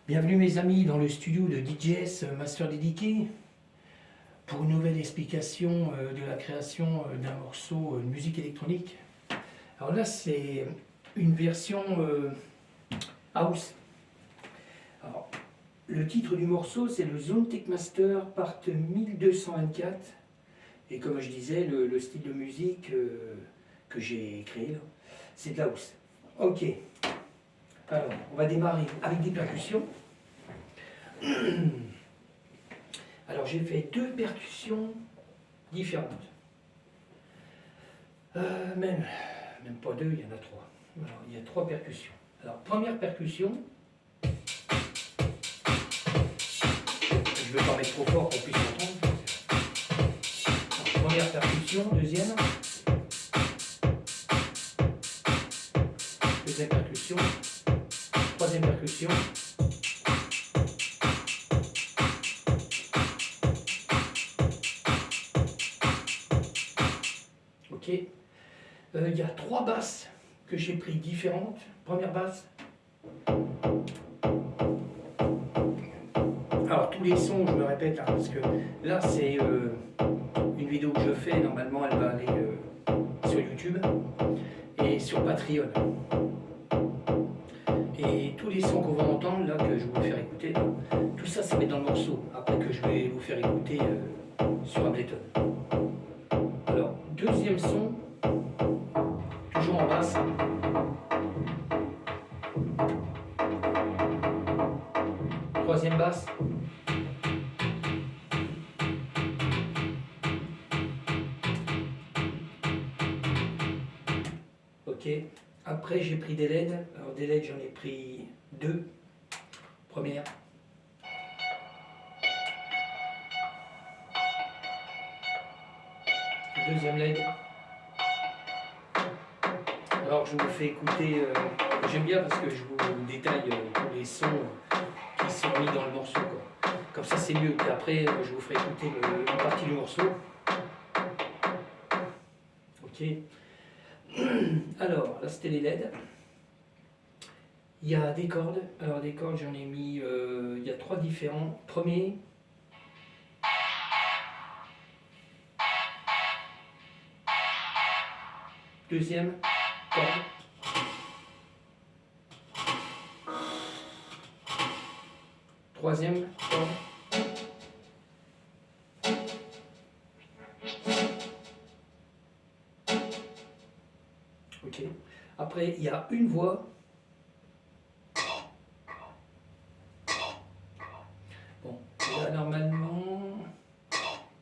Bienvenue mes amis dans le studio de DJS Master Dédiqué pour une nouvelle explication de la création d'un morceau de musique électronique. Alors là c'est une version house. Alors, le titre du morceau c'est le Zone Tech Master Part 1224 et comme je disais le style de musique que j'ai créé là, c'est de la house. Ok. Alors, on va démarrer avec des percussions. Alors, j'ai fait deux percussions différentes. Même pas deux, il y en a trois. Alors, il y a trois percussions. Alors, première percussion. Je ne vais pas mettre trop fort pour qu'on puisse entendre. Alors, première percussion, deuxième. Deuxième percussion. Troisième percussion. Ok. Il y a trois basses que j'ai pris différentes. Première basse. Alors tous les sons, je me répète, hein, parce que là c'est une vidéo que je fais. Normalement, elle va aller sur YouTube et sur Patreon. Et tous les sons qu'on va entendre, là, que je vais vous faire écouter, là, tout ça, ça met dans le morceau, après que je vais vous faire écouter sur Ableton. Alors, deuxième son, toujours en basse. Troisième basse. Ok. Après, j'ai pris des LED. Alors, des LED, j'en ai pris deux. Première. Deuxième LED. Alors je vous fais écouter, j'aime bien parce que je vous détaille tous les sons qui sont mis dans le morceau, quoi. Comme ça c'est mieux. Puis après je vous ferai écouter une partie du morceau. Ok. Alors là c'était les LED. Il y a des cordes. Alors des cordes j'en ai mis, il y a trois différents. Premier. Deuxième corde. Troisième corde. Ok. Après, il y a une voix. Bon, là, normalement,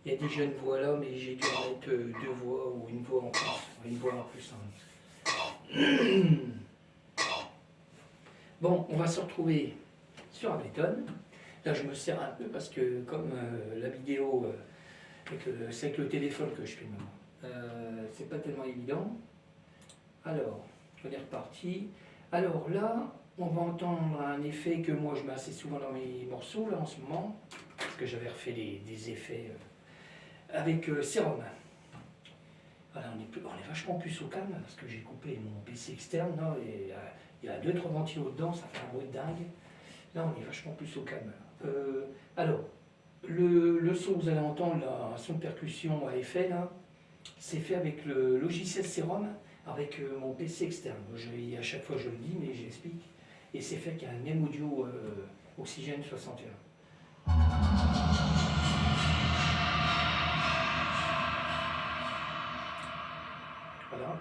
il y a des jeunes voix là, mais j'ai dû en mettre deux voix ou une voix en plus. Une voix en plus. Hein. Bon, on va se retrouver sur Ableton. Là, je me sers un peu parce que comme la vidéo, c'est avec le téléphone que je filme, c'est pas tellement évident. Alors, on est reparti. Alors là, on va entendre un effet que moi je mets assez souvent dans mes morceaux là en ce moment, parce que j'avais refait des effets avec Serum. Voilà, on est vachement plus au calme parce que j'ai coupé mon PC externe là, et il y a 2-3 ventilos dedans, ça fait un bruit de dingue. Là, on est vachement plus au calme. Alors, le son que vous allez entendre, là, un son de percussion à effet, là, c'est fait avec le logiciel Serum, avec mon PC externe. À chaque fois, je le dis, mais j'explique. Et c'est fait avec un même audio Oxygène 61. Voilà.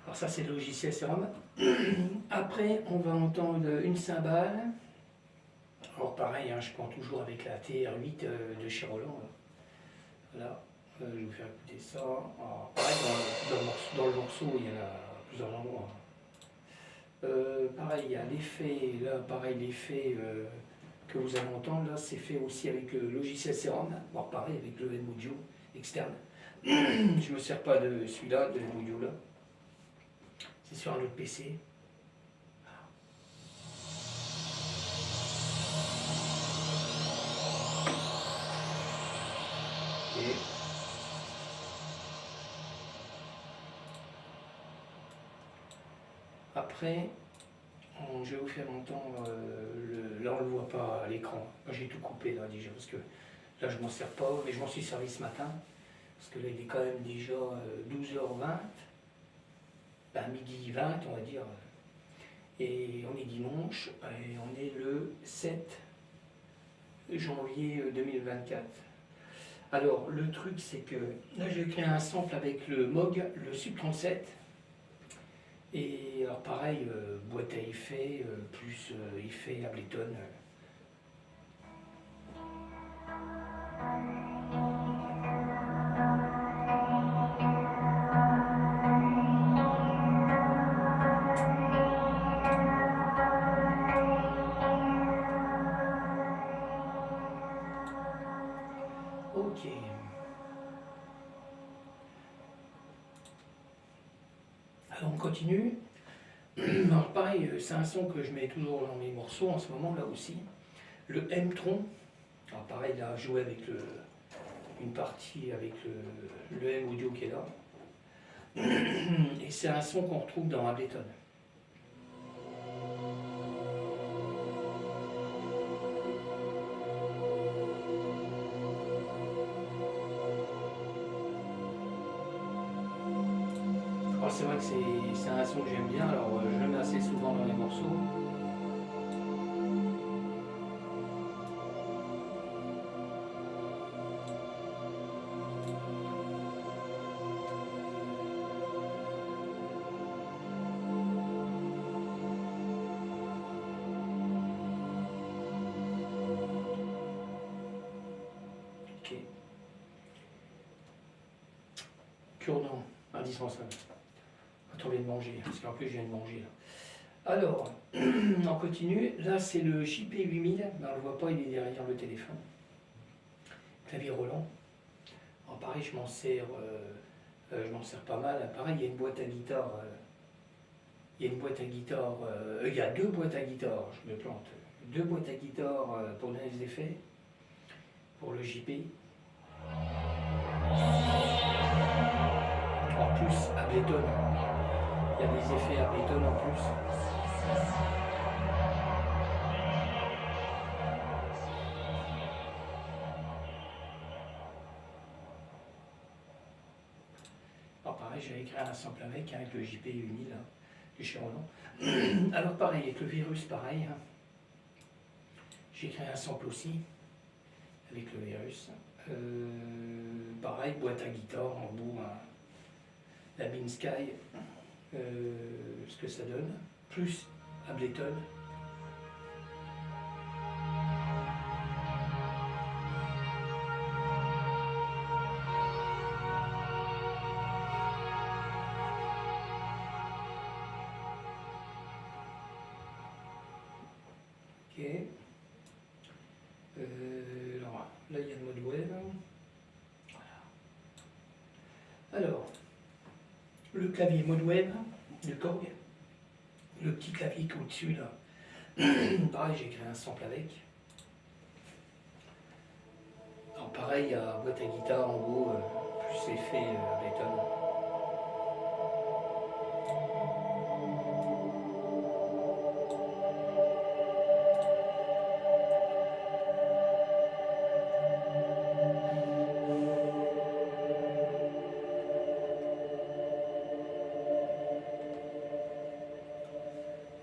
Alors ça, c'est le logiciel Serum. Après, on va entendre une cymbale. Alors pareil, hein, je prends toujours avec la TR8 de chez Roland. Voilà. Je vais vous faire écouter ça. Alors, pareil, dans le morceau, il y en a plusieurs endroits. Pareil, il y a l'effet, là, pareil, l'effet que vous allez entendre, là, c'est fait aussi avec le logiciel Serum. Bon, pareil, avec le M-Audio externe. Je ne me sers pas de celui-là, de l'audio là. C'est sur un autre PC. Et après, je vais vous faire entendre là, on ne le voit pas à l'écran. Moi, j'ai tout coupé là déjà, parce que là, je m'en sers pas, mais je m'en suis servi ce matin. Parce que là, il est quand même déjà 12h20, ben, midi 20, on va dire. Et on est dimanche, et on est le 7 janvier 2024. Alors, le truc, c'est que là, j'ai créé un sample avec le MOG, le Sub 37. Et alors, pareil, boîte à effets, plus effet Ableton. Ok. Alors, on continue. Alors pareil, c'est un son que je mets toujours dans mes morceaux en ce moment là aussi. Le M-Tron. Alors pareil, là, jouer avec une partie avec le M audio qui est là. Et c'est un son qu'on retrouve dans Ableton. Alors c'est vrai que c'est un son que j'aime bien, alors je le mets assez souvent dans les morceaux. Ok. Cure-dent, indispensable. Quand on vient de manger, parce qu'en plus je viens de manger là. Alors, on continue. Là c'est le JP8000, mais on ne le voit pas, il est derrière le téléphone. Clavier Roland. Alors pareil, je m'en sers pas mal. Pareil, il y a une boîte à guitare. Il y a une boîte à guitare. Il y a deux boîtes à guitare, je me plante. Deux boîtes à guitare pour donner les effets. Pour le JP. En plus, Ableton. Il y a des effets Ableton en plus. Alors pareil, j'avais créé un sample avec le JP8000 là, de chez Roland. Alors pareil, avec le virus, pareil. J'ai créé un sample aussi avec le virus. Pareil, boîte à guitare en bout, la Beam Sky, ce que ça donne, plus Ableton. Ok. Alors là, il y a le mode web. Voilà. Alors, le clavier mode web du Korg, le petit clavier qui est au-dessus là. Pareil, j'ai créé un sample avec. Alors pareil, il y a boîte à guitare en haut, plus effet Ableton.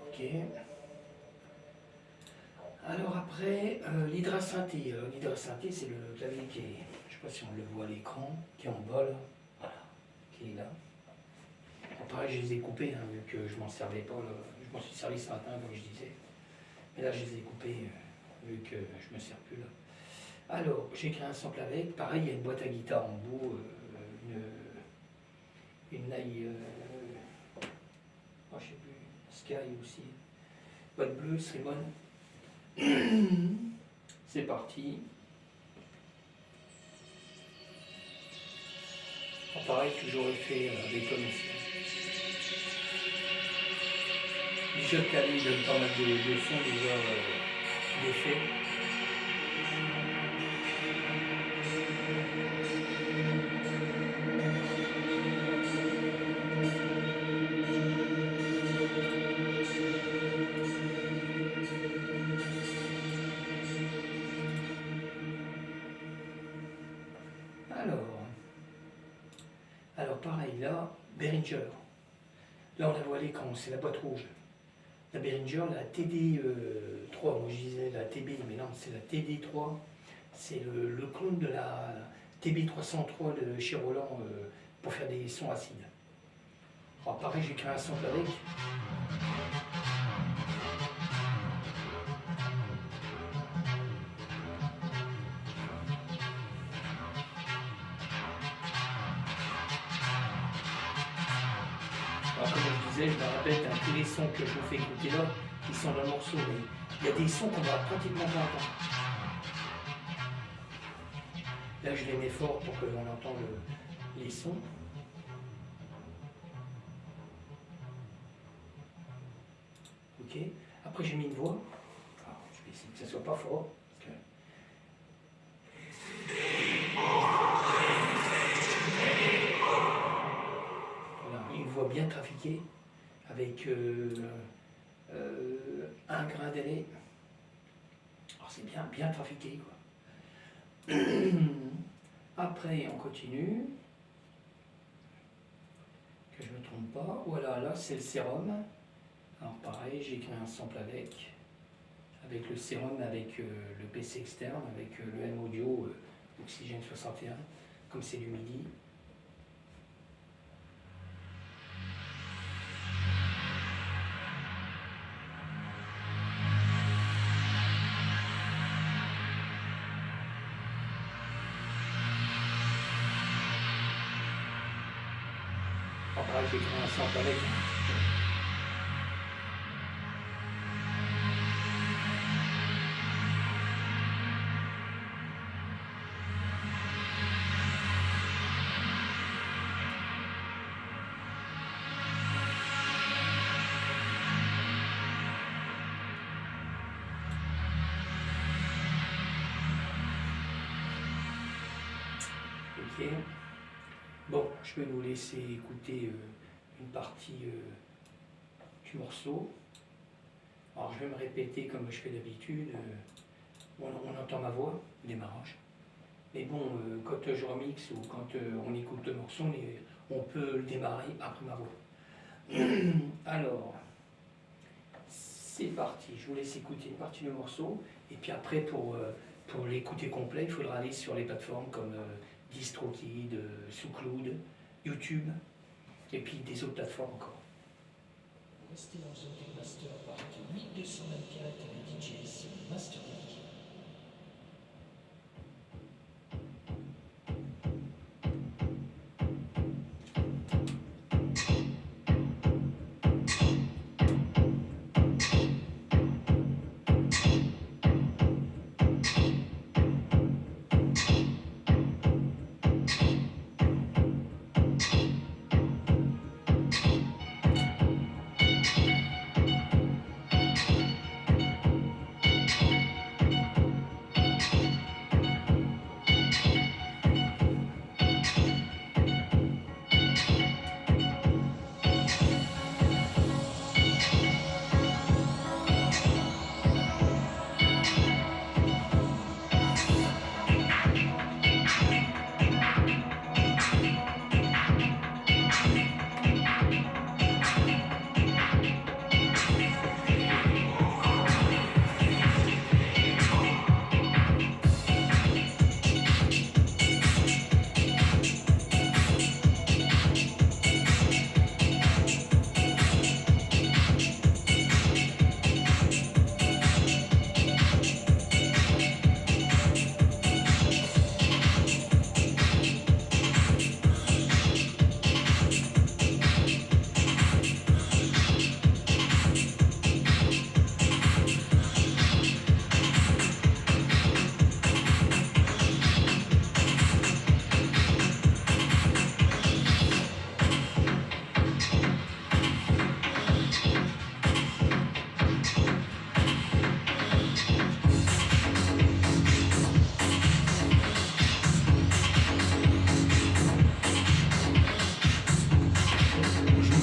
Ok. Alors après, l'hydrasynthé. L'hydrasynthé, c'est le clavier qui est, je ne sais pas si on le voit à l'écran, qui est en bas là, voilà, qui est là. Alors pareil, je les ai coupés, vu que je m'en servais pas, là. Je m'en suis servi ce matin, comme je disais. Mais là, je les ai coupés, vu que je me sers plus là. Alors, j'ai créé un sample avec. Pareil, il y a une boîte à guitare en bout, une naille, je sais plus, Sky aussi. Boîte bleue, Srimon. C'est parti. Alors, pareil, toujours effet Ableton aussi. Déjà le clavier donne pas mal de sons, déjà d'effets. pareil, là, Behringer. Là, on la voit à l'écran, c'est la boîte rouge. La Behringer, la TD3, moi je disais la TB, mais non, c'est la TD3. C'est le clone de la TB303 de chez Roland pour faire des sons acides. Alors, pareil, j'ai créé un sample avec. Alors, comme je disais, je me répète, hein, tous les sons que je vous fais écouter là, ils sont dans le morceau, mais il y a des sons qu'on va pratiquement pas entendre. Là, je les mets fort pour que l'on entende les sons. Ok. Après, j'ai mis une voix. Alors, je vais essayer que ça soit pas fort. Voilà, une voix bien trafiquée avec un grain d'ailé. Alors, c'est bien trafiqué, quoi. Après, on continue. Que je ne me trompe pas. Voilà, là, c'est le sérum. Alors, pareil, j'ai créé un sample avec le sérum, avec le PC externe, avec le M-Audio Oxygène 61, comme c'est du MIDI. Pareil, j'ai créé un sample avec. Ok. Bon, je vais vous laisser écouter une partie du morceau. Alors je vais me répéter comme je fais d'habitude. On entend ma voix au démarrage. Mais bon, quand je remixe ou quand on écoute le morceau, on peut le démarrer après ma voix. Alors, c'est parti. Je vous laisse écouter une partie du morceau. Et puis après, pour l'écouter complet, il faudra aller sur les plateformes comme DistroKid, SoundCloud, YouTube, et puis des autres plateformes encore. Restez dans Zone Master Park 8224 avec DJ sur Master League.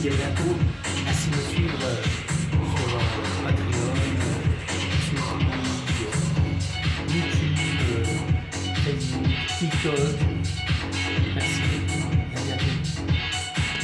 Et bientôt, assez me suivre sur Patreon, sur YouTube, Facebook, TikTok.